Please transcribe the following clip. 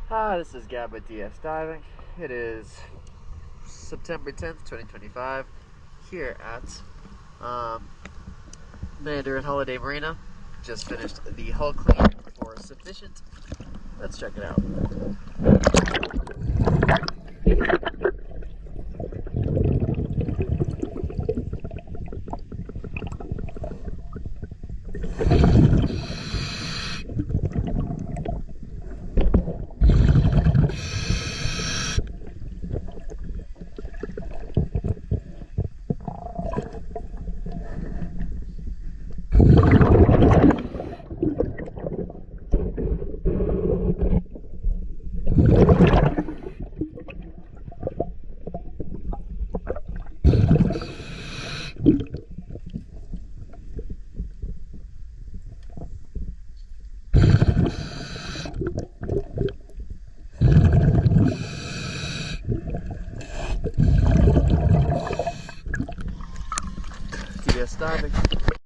Hi, this is Gab with DS Diving. It is September 10th, 2025, here at Mandarin Holiday Marina. Just finished the hull clean for Sufficient. Let's check it out. DS Diving.